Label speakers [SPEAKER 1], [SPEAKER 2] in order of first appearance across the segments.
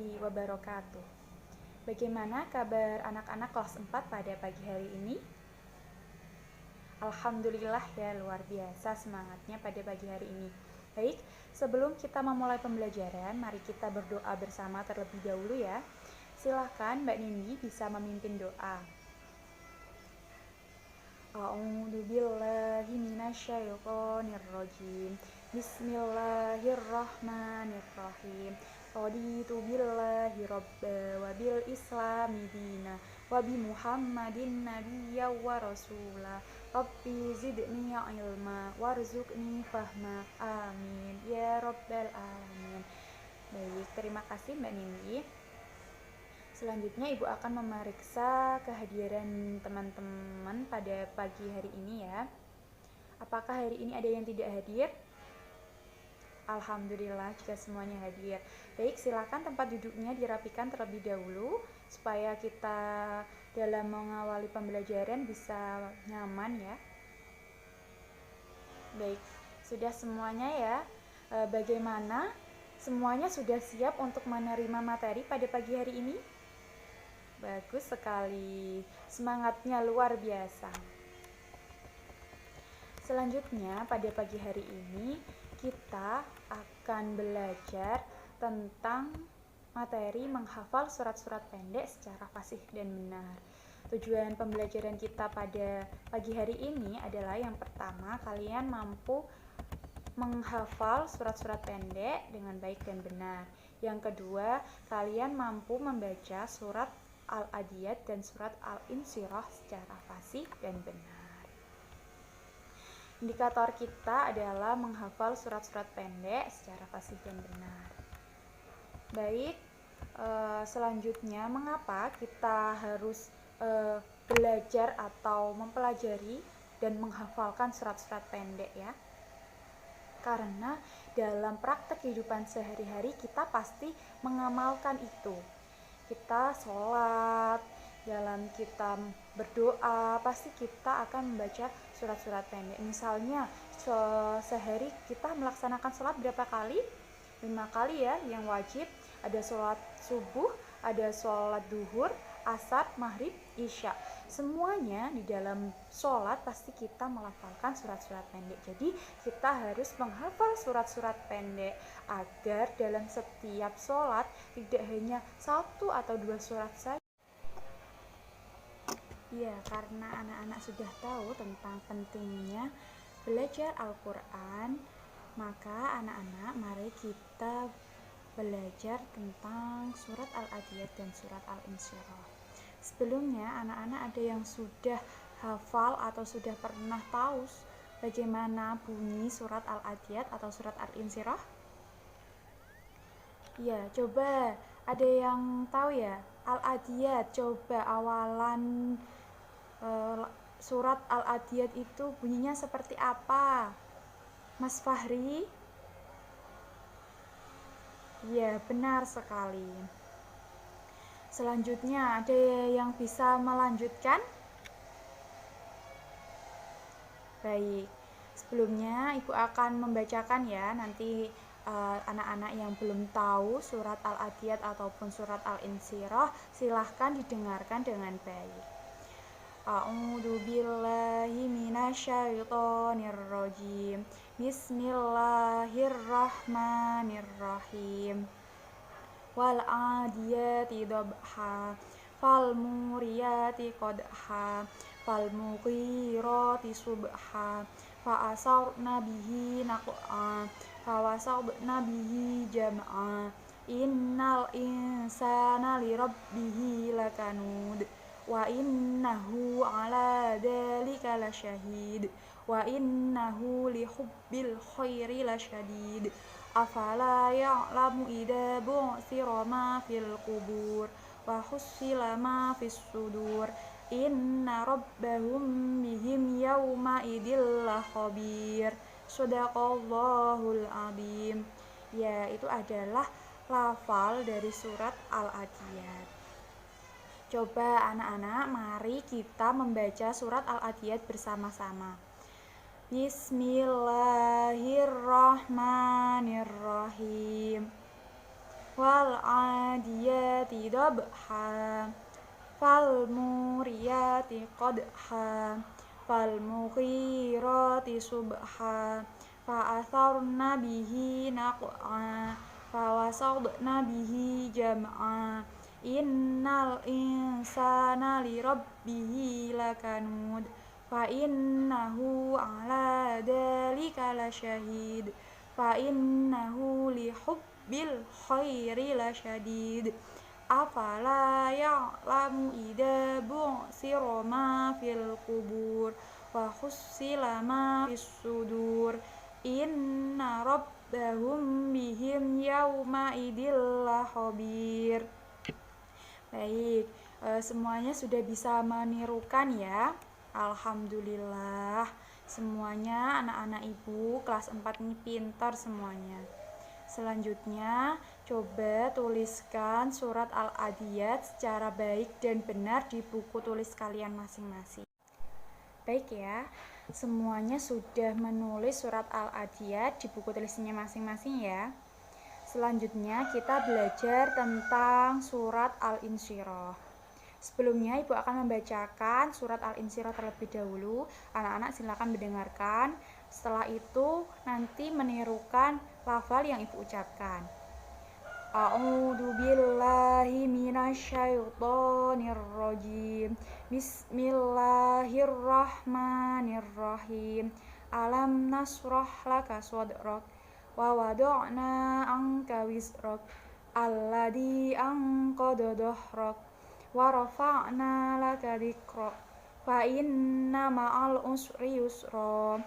[SPEAKER 1] warahmatullahi wabarakatuh. Bagaimana kabar anak-anak kelas 4 pada pagi hari ini? Alhamdulillah ya, luar biasa semangatnya pada pagi hari ini. Baik, sebelum kita memulai pembelajaran, mari kita berdoa bersama terlebih dahulu ya. Silahkan Mbak Nindi bisa memimpin doa. A'udzubillahi minasyaitonirrajim. Bismillahirrahmanirrahim. Raditu billahi rabba wa bil islami dina wa bi Muhammadin nabiyya wa rasula. Rabbi zidni ilma warzuqni fahma. Amin ya rabbal alamin. Baik, terima kasih Mbak Nindi. Selanjutnya Ibu akan memeriksa kehadiran teman-teman pada pagi hari ini ya. Apakah hari ini ada yang tidak hadir? Alhamdulillah jika semuanya hadir. Baik, silakan tempat duduknya dirapikan terlebih dahulu supaya kita dalam mengawali pembelajaran bisa nyaman ya. Baik, sudah semuanya ya. Bagaimana? Semuanya sudah siap untuk menerima materi pada pagi hari ini? Bagus sekali, semangatnya luar biasa. Selanjutnya pada pagi hari ini kita akan belajar tentang materi menghafal surat-surat pendek secara fasih dan benar. Tujuan pembelajaran kita pada pagi hari ini adalah yang pertama, kalian mampu menghafal surat-surat pendek dengan baik dan benar. Yang kedua, kalian mampu membaca surat Al-Adiyat dan surat Al-Insyirah secara fasih dan benar. Indikator kita adalah menghafal surat-surat pendek secara fasih dan benar. Baik, selanjutnya mengapa kita harus belajar atau mempelajari dan menghafalkan surat-surat pendek ya? Karena dalam praktek kehidupan sehari-hari kita pasti mengamalkan itu. Kita sholat, dalam kita berdoa, pasti kita akan membaca surat-surat pendek. Misalnya sehari kita melaksanakan sholat berapa kali? 5 kali ya yang wajib. Ada sholat subuh, ada sholat duhur, asar, maghrib, isya. Semuanya di dalam sholat pasti kita melafalkan surat-surat pendek. Jadi kita harus menghafal surat-surat pendek agar dalam setiap sholat tidak hanya 1 atau 2 surat saja. Ya, karena anak-anak sudah tahu tentang pentingnya belajar Al-Quran, maka anak-anak mari kita belajar tentang surat Al-Adiyat dan surat Al-Insyirah. Sebelumnya anak-anak ada yang sudah hafal atau sudah pernah tahu bagaimana bunyi surat Al-Adiyat atau surat Al-Insyirah? Ya, coba ada yang tahu ya? Al-Adiyat, coba awalan surat Al-Adiyat itu bunyinya seperti apa? Mas Fahri? Ya, benar sekali. Selanjutnya, ada yang bisa melanjutkan? Baik, sebelumnya Ibu akan membacakan ya, nanti anak-anak yang belum tahu surat Al-Adiyat ataupun surat Al-Insyirah, silahkan didengarkan dengan baik. A'udzubillahi minasyaitonirrajim. Bismillahirrahmanirrahim. Wal adiyati dhabha fal muriyati qadha fal mughirati subha fa asarna bihi naq'a fa wasabna bihi jam'a innal insana li rabbihi lakanud wa innahu ala dzalika lasyahid wa innahu li hubbil khairi lasyadid afala ya'lamu idza bu'thira ma fil qubur wa hussila ma fis sudur inna rabbahum bihim yawma idil khabir. Shadaqallahul azim. Ya, itu adalah lafal dari surat Al-Adiyat. Coba anak-anak, mari kita membaca surat Al-Adiyat bersama-sama. Bismillahirrahmanirrahim. wal adiyati dhabha fal muriyati qadha fal mughirati subha fa atharna bihi naq'a fa wasadna bihi jam'a innal insana li rabbihi lakanud fa innahu ala dzalika lasyahid fa innahu li hubbil khairi lasyadid afala ya'lamu idza bu'sira ma fil qubur wa hussila ma fis sudur inna rabbahum bihim yauma idil khabir. Baik, semuanya sudah bisa menirukan ya. Alhamdulillah, semuanya anak-anak ibu kelas 4 ini pintar semuanya. Selanjutnya, coba tuliskan surat Al-Adiyat secara baik dan benar di buku tulis kalian masing-masing. Baik ya, semuanya sudah menulis surat Al-Adiyat di buku tulisnya masing-masing ya. Selanjutnya kita belajar tentang surat Al-Insyirah. Sebelumnya Ibu akan membacakan surat Al-Insyirah terlebih dahulu. Anak-anak silakan mendengarkan. Setelah itu nanti menirukan lafal yang Ibu ucapkan. A'udzu billahi minasyaitonir rajim. Bismillahirrahmanirrahim. Alam nasrah laka sadrak wa wada'na anka wizrak alladzi anqadha dhahrak wa rafa'na laka dzikrak fa inna ma'al usri yusra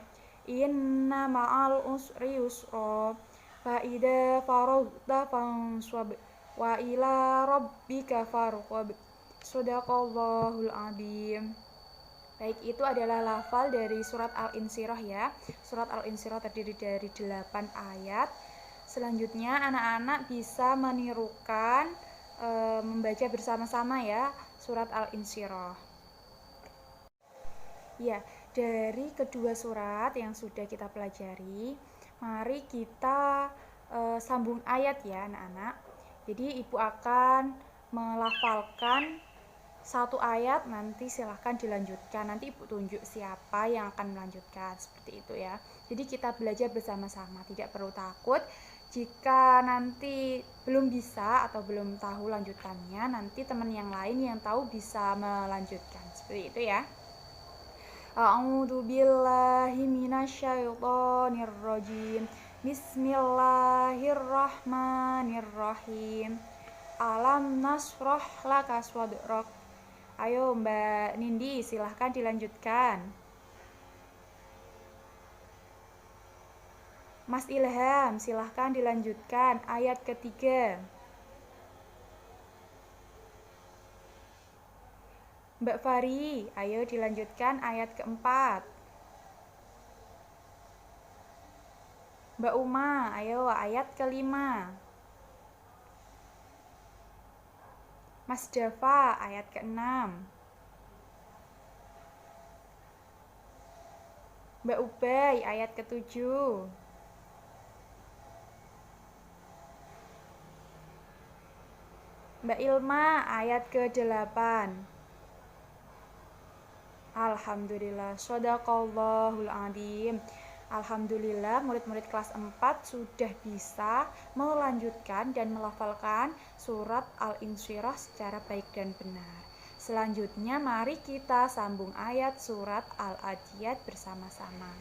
[SPEAKER 1] inna ma'al usri yusra fa idza faragta fansab wa ila rabbika farghab. Shadaqallahul adzim. Baik, itu adalah lafal dari surat Al-Insyirah ya. Surat Al-Insyirah terdiri dari 8 ayat. Selanjutnya anak-anak bisa menirukan membaca bersama-sama ya surat Al-Insyirah. Ya, dari kedua surat yang sudah kita pelajari, mari kita sambung ayat ya anak-anak. Jadi Ibu akan melafalkan satu ayat, nanti silahkan dilanjutkan. Nanti Ibu tunjuk siapa yang akan melanjutkan, seperti itu ya. Jadi kita belajar bersama-sama, tidak perlu takut. Jika nanti belum bisa atau belum tahu lanjutannya, nanti teman yang lain yang tahu bisa melanjutkan, seperti itu ya. A'udzu billahi minasyaitonir rajim. Bismillahirrahmanirrahim. Alam nasrah laka sadrak. Ayo Mbak Nindi, silahkan dilanjutkan. Mas Ilham, silahkan dilanjutkan ayat ketiga. Mbak Fari, ayo dilanjutkan ayat keempat. Mbak Uma, ayo ayat kelima. Mas Dava, ayat ke-6. Mbak Ubay, ayat ke-7. Mbak Ilma, ayat ke-8. Alhamdulillah, shadaqallahul adzim. Alhamdulillah, murid-murid kelas 4 sudah bisa melanjutkan dan melafalkan surat Al-Insyirah secara baik dan benar. Selanjutnya mari kita sambung ayat surat Al-Adiyat bersama-sama.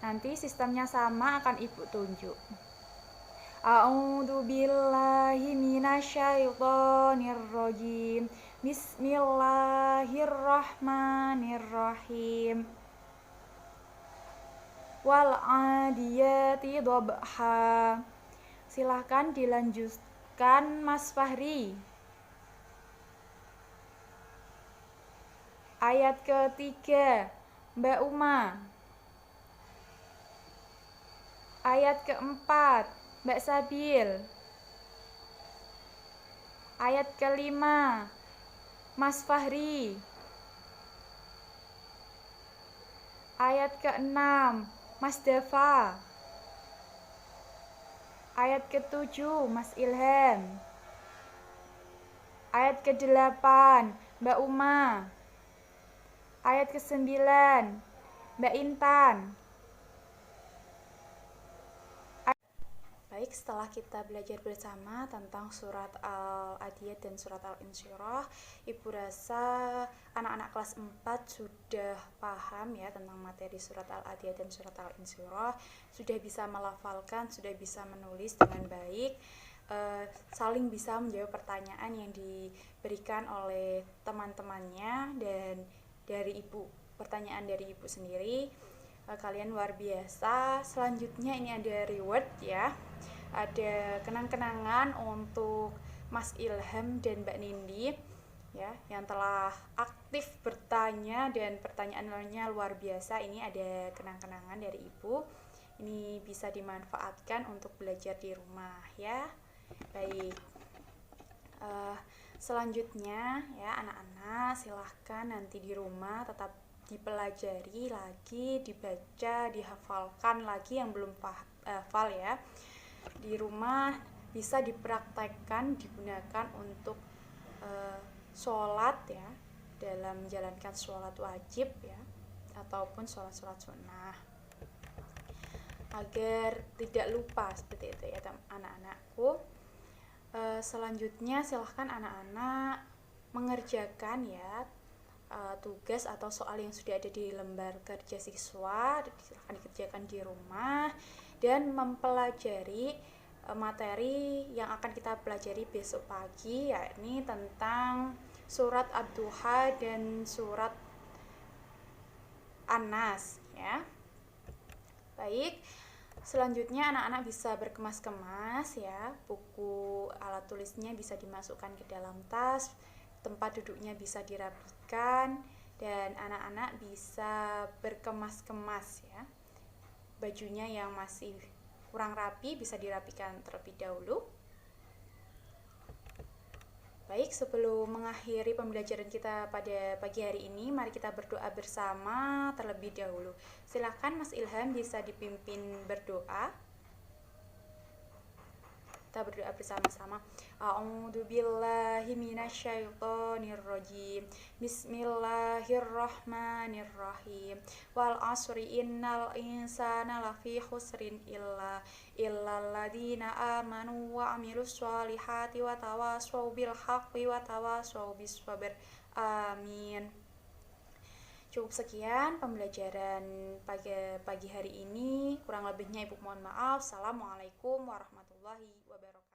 [SPEAKER 1] Nanti sistemnya sama akan Ibu tunjuk. A'udzu billahi minasyaitonir rajim. Bismillahirrahmanirrahim. Wal adiyati dhabha. Silahkan dilanjutkan Mas Fahri. Ayat ketiga Mbak Uma. Ayat keempat Mbak Sabil. Ayat kelima Mas Fahri. Ayat ke-6 Mas Dava. Ayat ke-7 Mas Ilham. Ayat ke-8 Mbak Uma. Ayat ke-9 Mbak Intan. Baik, setelah kita belajar bersama tentang surat Al-Adiyat dan surat Al-Insyirah, Ibu rasa anak-anak kelas 4 sudah paham ya tentang materi surat Al-Adiyat dan surat Al-Insyirah, sudah bisa melafalkan, sudah bisa menulis dengan baik, saling bisa menjawab pertanyaan yang diberikan oleh teman-temannya dan dari Ibu, pertanyaan dari Ibu sendiri. Kalian luar biasa. Selanjutnya ini ada reward ya, ada kenang-kenangan untuk Mas Ilham dan Mbak Nindi ya, yang telah aktif bertanya dan pertanyaannya luar biasa. Ini ada kenang-kenangan dari Ibu, ini bisa dimanfaatkan untuk belajar di rumah ya. Baik, selanjutnya ya anak-anak, silahkan nanti di rumah tetap dipelajari lagi, dibaca, dihafalkan lagi yang belum hafal ya. Di rumah bisa dipraktekkan, digunakan untuk sholat ya, dalam menjalankan sholat wajib ya, ataupun sholat-sholat sunnah, agar tidak lupa seperti itu ya anak-anakku. Selanjutnya silahkan anak-anak mengerjakan ya tugas atau soal yang sudah ada di lembar kerja siswa, silahkan dikerjakan di rumah dan mempelajari materi yang akan kita pelajari besok pagi, yakni tentang surat Ad-Duha dan surat An-Nas ya. Baik, selanjutnya anak-anak bisa berkemas-kemas ya, buku alat tulisnya bisa dimasukkan ke dalam tas, tempat duduknya bisa dirapikan, dan anak-anak bisa berkemas-kemas ya. Bajunya yang masih kurang rapi bisa dirapikan terlebih dahulu. Baik, sebelum mengakhiri pembelajaran kita pada pagi hari ini, mari kita berdoa bersama terlebih dahulu. Silakan Mas Ilham bisa dipimpin berdoa. Kita berdoa bersama-sama. A'udzubillahi minasyaitonirrajim. Bismillahirrahmanirrahim. Wal asri innal insana lafi khusrin illalladzina amanu wa amilus sholihati wa tawassaw bil haqqi wa tawassaw bis sabr. Amin. Cukup sekian pembelajaran pagi hari ini. Kurang lebihnya Ibu mohon maaf. Assalamualaikum warahmatullahi wabarakatuh.